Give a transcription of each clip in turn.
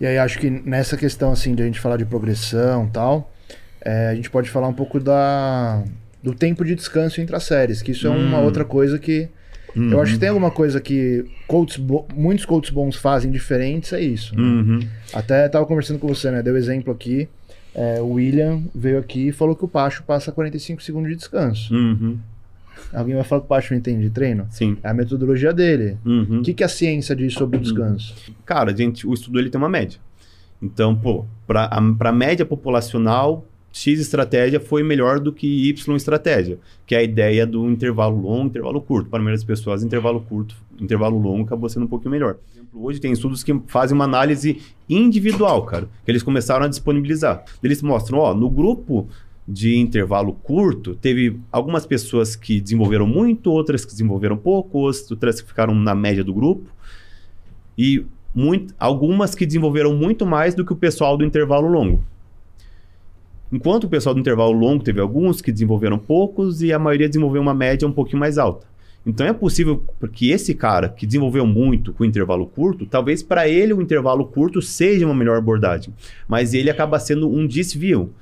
E aí acho que nessa questão assim de a gente falar de progressão e tal, a gente pode falar um pouco do tempo de descanso entre as séries, que isso é uma outra coisa que eu acho que tem alguma coisa que muitos coaches bons fazem diferentes, é isso. Né? Até tava conversando com você, né? Deu exemplo aqui, o William veio aqui e falou que o Pacho passa 45 segundos de descanso. Alguém vai falar que o Pacho não entende de treino? Sim. É a metodologia dele. O que a ciência diz sobre o descanso? Cara, o estudo ele tem uma média. Então, pô, para a média populacional, X estratégia foi melhor do que Y estratégia, que é a ideia do intervalo longo, intervalo curto. Para a maioria das pessoas, intervalo curto, intervalo longo acabou sendo um pouquinho melhor. Por exemplo, hoje tem estudos que fazem uma análise individual, cara, que eles começaram a disponibilizar. Eles mostram, ó, no grupo de intervalo curto, teve algumas pessoas que desenvolveram muito, outras que desenvolveram pouco, outras que ficaram na média do grupo, e algumas que desenvolveram muito mais do que o pessoal do intervalo longo. Enquanto o pessoal do intervalo longo teve alguns que desenvolveram poucos e a maioria desenvolveu uma média um pouquinho mais alta. Então é possível que esse cara que desenvolveu muito com o intervalo curto, talvez para ele o intervalo curto seja uma melhor abordagem, mas ele acaba sendo um desvio.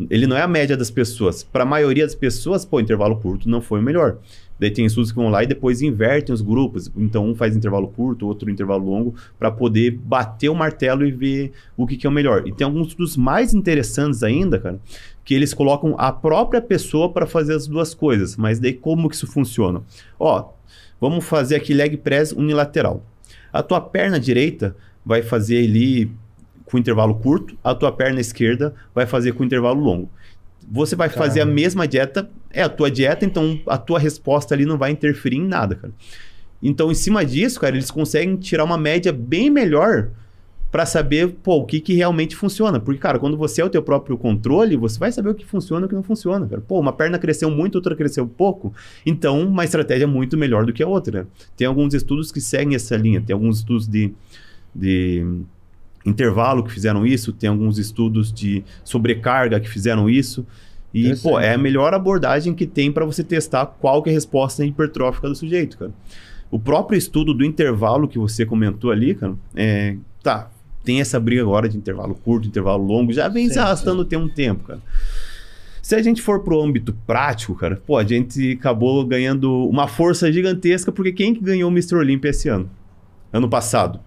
Ele não é a média das pessoas. Para a maioria das pessoas, pô, intervalo curto não foi o melhor. Daí tem estudos que vão lá e depois invertem os grupos. Então um faz intervalo curto, outro intervalo longo, para poder bater o martelo e ver o que é o melhor. E tem alguns estudos mais interessantes ainda, cara, que eles colocam a própria pessoa para fazer as duas coisas. Mas daí como que isso funciona? Ó, vamos fazer aqui leg press unilateral. A tua perna direita vai fazer ali com intervalo curto, a tua perna esquerda vai fazer com intervalo longo. Você vai fazer a mesma dieta, é a tua dieta, então a tua resposta ali não vai interferir em nada, cara. Então, em cima disso, cara, eles conseguem tirar uma média bem melhor para saber, pô, o que realmente funciona. Porque, cara, quando você é o teu próprio controle, você vai saber o que funciona e o que não funciona, cara. Pô, uma perna cresceu muito, outra cresceu pouco, então uma estratégia é muito melhor do que a outra. Tem alguns estudos que seguem essa linha, tem alguns estudos de intervalo que fizeram isso, tem alguns estudos de sobrecarga que fizeram isso. E, pô, é a melhor abordagem que tem para você testar qual que é a resposta hipertrófica do sujeito, cara. O próprio estudo do intervalo que você comentou ali, cara, tem essa briga agora de intervalo curto, intervalo longo, já vem se arrastando tem um tempo, cara. Se a gente for pro âmbito prático, cara, pô, a gente acabou ganhando uma força gigantesca, porque quem que ganhou o Mr. Olympia esse ano? Ano passado?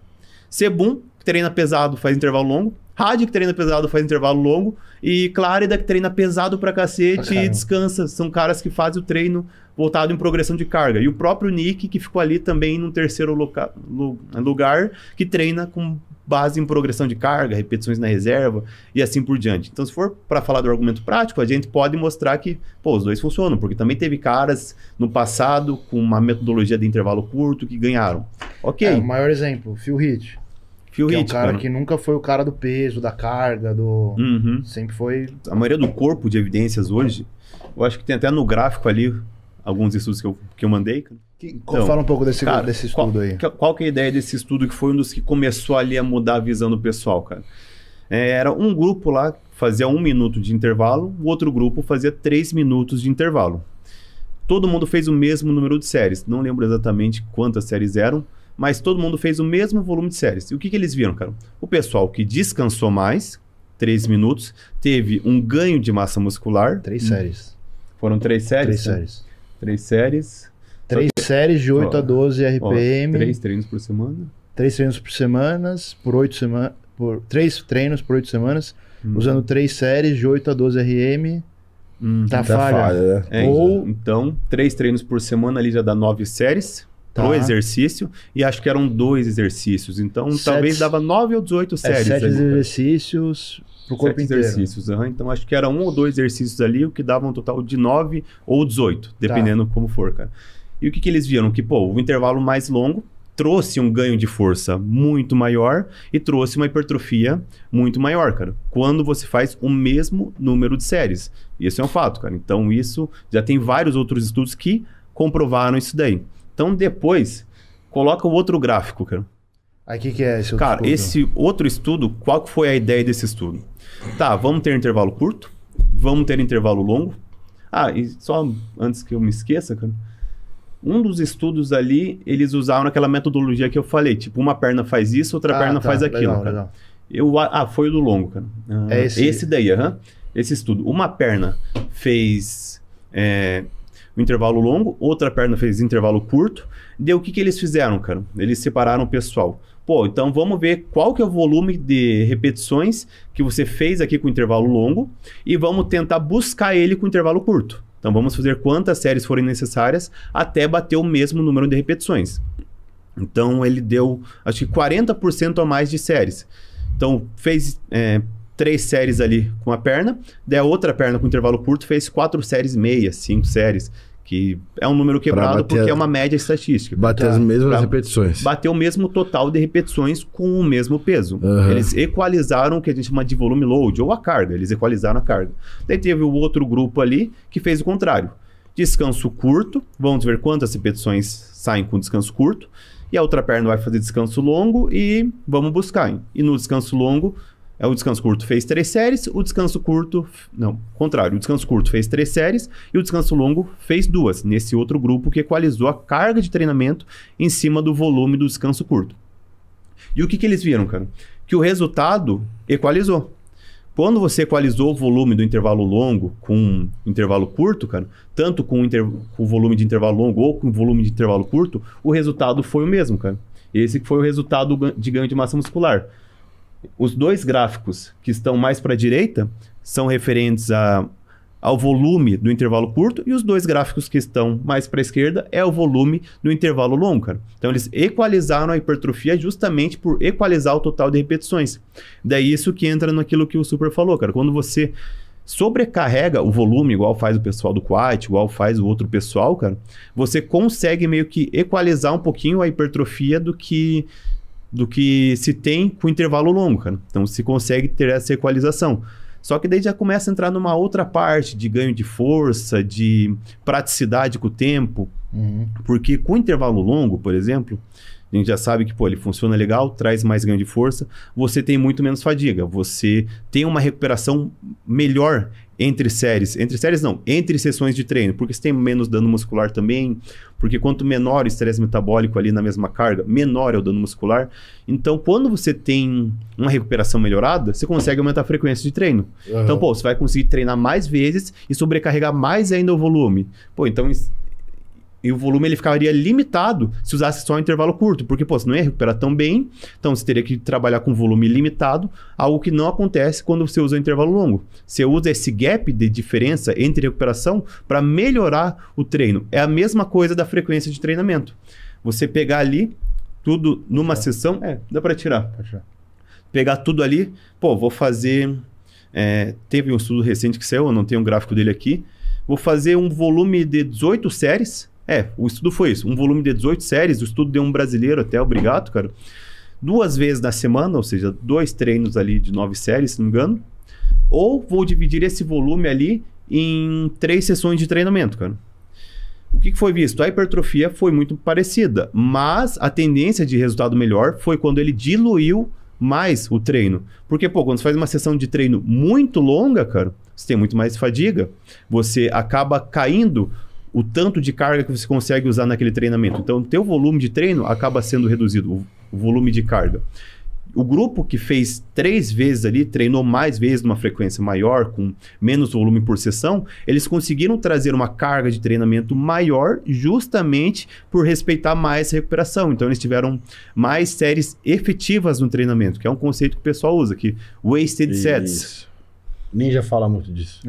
Sebum, que treina pesado, faz intervalo longo. Rádio, que treina pesado, faz intervalo longo. E Clarida, que treina pesado pra cacete e descansa. São caras que fazem o treino voltado em progressão de carga. E o próprio Nick, que ficou ali também no terceiro lugar, que treina com base em progressão de carga, repetições na reserva e assim por diante. Então, se for para falar do argumento prático, a gente pode mostrar que, pô, os dois funcionam, porque também teve caras no passado com uma metodologia de intervalo curto que ganharam. Ok. O maior exemplo, Phil Heath. Phil Heath, é um cara que nunca foi o cara do peso, da carga, sempre foi... A maioria do corpo de evidências hoje, eu acho que tem até no gráfico ali alguns estudos que eu mandei. Então, fala um pouco desse estudo aí. Qual que é a ideia desse estudo que foi um dos que começou ali a mudar a visão do pessoal, cara? Era um grupo lá que fazia 1 minuto de intervalo, o outro grupo fazia 3 minutos de intervalo. Todo mundo fez o mesmo número de séries. Não lembro exatamente quantas séries eram, mas todo mundo fez o mesmo volume de séries. E o que eles viram, cara? O pessoal que descansou mais, 3 minutos, teve um ganho de massa muscular. 3 séries. Foram 3 séries? 3 séries. 3 séries. 3 séries de 8 a 12 RPM. 3 treinos por semana. 3 treinos por semana, por 8 semanas. 3 treinos por 8 semanas, usando 3 séries de 8 a 12 RM. Tá falha. Então, 3 treinos por semana ali já dá 9 séries. Pro exercício, e acho que eram 2 exercícios. Então, talvez dava 9 ou 18 séries. 7 exercícios pro corpo inteiro. Exercícios, então acho que era 1 ou 2 exercícios ali, o que dava um total de 9 ou 18, dependendo como for, cara. E o que eles viram? Que, pô, o intervalo mais longo trouxe um ganho de força muito maior e trouxe uma hipertrofia muito maior, cara. Quando você faz o mesmo número de séries. Isso é um fato, cara. Então, isso já tem vários outros estudos que comprovaram isso daí. Então, depois, coloca o outro gráfico, cara. Aí, o que é esse outro estudo? Cara, esse outro estudo, qual que foi a ideia desse estudo? Tá, vamos ter intervalo curto, vamos ter intervalo longo. E só antes que eu me esqueça, cara, um dos estudos ali, eles usaram aquela metodologia que eu falei, tipo, uma perna faz isso, outra perna faz aquilo. Legal. Foi o do longo, cara. É esse daí, esse estudo. Uma perna fez o intervalo longo, outra perna fez intervalo curto. Deu o que eles fizeram, cara? Eles separaram o pessoal. Pô, então vamos ver qual que é o volume de repetições que você fez aqui com intervalo longo e vamos tentar buscar ele com intervalo curto. Então vamos fazer quantas séries forem necessárias até bater o mesmo número de repetições. Então ele deu, acho que 40% a mais de séries. Então fez 3 séries ali com a perna, daí a outra perna com intervalo curto fez 4 séries meia, 5 séries. Que é um número quebrado porque é uma média estatística. Bater as mesmas repetições. Bater o mesmo total de repetições com o mesmo peso. Eles equalizaram o que a gente chama de volume load, ou a carga. Eles equalizaram a carga. Daí teve o outro grupo ali que fez o contrário. Descanso curto. Vamos ver quantas repetições saem com descanso curto. E a outra perna vai fazer descanso longo e vamos buscar. Hein? E no descanso longo... O descanso curto fez 3 séries, o descanso curto... Não, contrário. O descanso curto fez 3 séries e o descanso longo fez 2. Nesse outro grupo que equalizou a carga de treinamento em cima do volume do descanso curto. E o que eles viram, cara? Que o resultado equalizou. Quando você equalizou o volume do intervalo longo com intervalo curto, cara, tanto com o volume de intervalo longo ou com o volume de intervalo curto, o resultado foi o mesmo, cara. Esse foi o resultado de ganho de massa muscular. Os 2 gráficos que estão mais para a direita são referentes ao volume do intervalo curto e os 2 gráficos que estão mais para a esquerda é o volume do intervalo longo, cara. Então eles equalizaram a hipertrofia justamente por equalizar o total de repetições. Daí isso que entra naquilo que o Super falou, cara. Quando você sobrecarrega o volume, igual faz o pessoal do Quat, igual faz o outro pessoal, cara, você consegue meio que equalizar um pouquinho a hipertrofia do que se tem com intervalo longo, cara. Então, se consegue ter essa equalização. Só que daí já começa a entrar numa outra parte de ganho de força, de praticidade com o tempo. Porque com intervalo longo, por exemplo, a gente já sabe que ele funciona legal, traz mais ganho de força, você tem muito menos fadiga, você tem uma recuperação melhor entre séries não, entre sessões de treino, porque você tem menos dano muscular também, porque quanto menor o estresse metabólico ali na mesma carga, menor é o dano muscular. Então, quando você tem uma recuperação melhorada, você consegue aumentar a frequência de treino. Então, você vai conseguir treinar mais vezes e sobrecarregar mais ainda o volume. Então... E o volume ele ficaria limitado se usasse só um intervalo curto, porque você não ia recuperar tão bem, então você teria que trabalhar com volume limitado, algo que não acontece quando você usa um intervalo longo. Você usa esse gap de diferença entre recuperação para melhorar o treino. É a mesma coisa da frequência de treinamento. Você pegar ali tudo numa sessão... dá para tirar. Pegar tudo ali, vou fazer... teve um estudo recente que saiu, eu não tenho um gráfico dele aqui. Vou fazer um volume de 18 séries... o estudo foi isso. Um volume de 18 séries. O estudo deu um brasileiro até, obrigado, cara. 2 vezes na semana, ou seja, 2 treinos ali de 9 séries, se não me engano. Ou vou dividir esse volume ali em 3 sessões de treinamento, cara. O que foi visto? A hipertrofia foi muito parecida, mas a tendência de resultado melhor foi quando ele diluiu mais o treino. Porque, quando você faz uma sessão de treino muito longa, cara, você tem muito mais fadiga. Você acaba caindo o tanto de carga que você consegue usar naquele treinamento. Então, o teu volume de treino acaba sendo reduzido, o volume de carga. O grupo que fez 3 vezes ali, treinou mais vezes numa frequência maior, com menos volume por sessão, eles conseguiram trazer uma carga de treinamento maior justamente por respeitar mais a recuperação. Então, eles tiveram mais séries efetivas no treinamento, que é um conceito que o pessoal usa, que wasted sets. Ninja fala muito disso.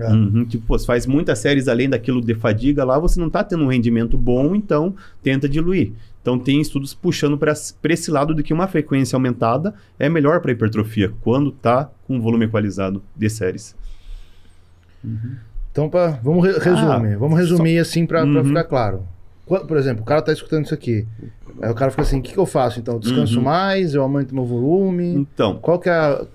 Você faz muitas séries além daquilo de fadiga lá, você não está tendo um rendimento bom, então tenta diluir. Então tem estudos puxando para esse lado de que uma frequência aumentada é melhor para hipertrofia, quando está com volume equalizado de séries. Então, vamos resumir assim para ficar claro. Por exemplo, o cara está escutando isso aqui. Aí o cara fica assim, o que eu faço? Então, eu descanso mais, eu aumento meu volume? Então, qual que é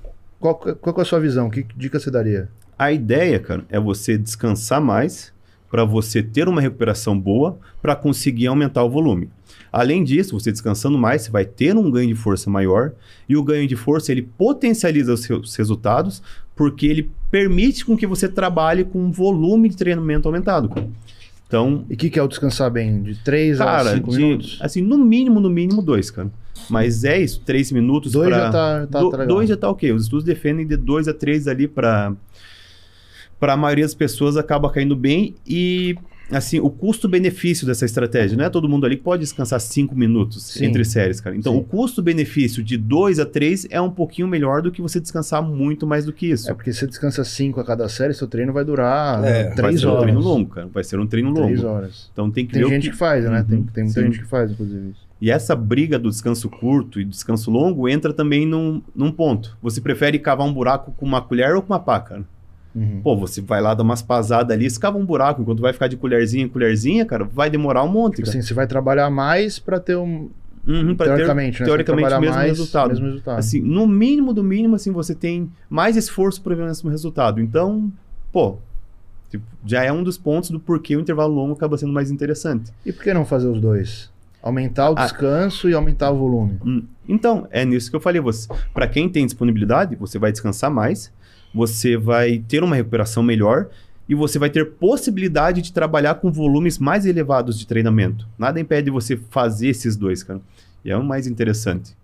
a sua visão? Que dica você daria? A ideia, cara, é você descansar mais para você ter uma recuperação boa para conseguir aumentar o volume. Além disso, você descansando mais, você vai ter um ganho de força maior, e o ganho de força ele potencializa os seus resultados porque ele permite com que você trabalhe com um volume de treinamento aumentado. Então, e o que é o descansar bem? De 3 a 5 minutos? Assim, no mínimo 2, cara. Mas é isso, 3 minutos 2 para... já tá legal. 2 já tá ok. Os estudos defendem de 2 a 3 ali para a maioria das pessoas acaba caindo bem e, assim, o custo-benefício dessa estratégia, não é todo mundo ali que pode descansar 5 minutos Sim. entre séries, cara. Então, Sim. o custo-benefício de 2 a 3 é um pouquinho melhor do que você descansar muito mais do que isso. É porque você descansa 5 a cada série, seu treino vai durar É, 3 Vai ser horas. um treino longo, cara. Vai ser um treino 3 longo. horas. Então, tem que Tem ver gente que faz, né? Uhum, Tem muita sim. gente que faz, inclusive, isso. E essa briga do descanso curto e descanso longo entra também num ponto. Você prefere cavar um buraco com uma colher ou com uma pá, cara? Uhum. Pô, você vai lá dar umas pasadas ali, escava um buraco, enquanto vai ficar de colherzinha em colherzinha, cara, vai demorar um monte, cara. Assim, você vai trabalhar mais pra ter um... Pra ter, teoricamente, né? teoricamente Você vai o mesmo trabalhar mais, resultado. mesmo resultado. Assim, no mínimo do mínimo, assim, você tem mais esforço para ver o mesmo resultado. Então, pô, tipo, já é um dos pontos do porquê o intervalo longo acaba sendo mais interessante. E por que não fazer os dois? Aumentar o descanso e aumentar o volume. Então, é nisso que eu falei. Para quem tem disponibilidade, você vai descansar mais, você vai ter uma recuperação melhor e você vai ter possibilidade de trabalhar com volumes mais elevados de treinamento. Nada impede você fazer esses dois, cara. E é o mais interessante.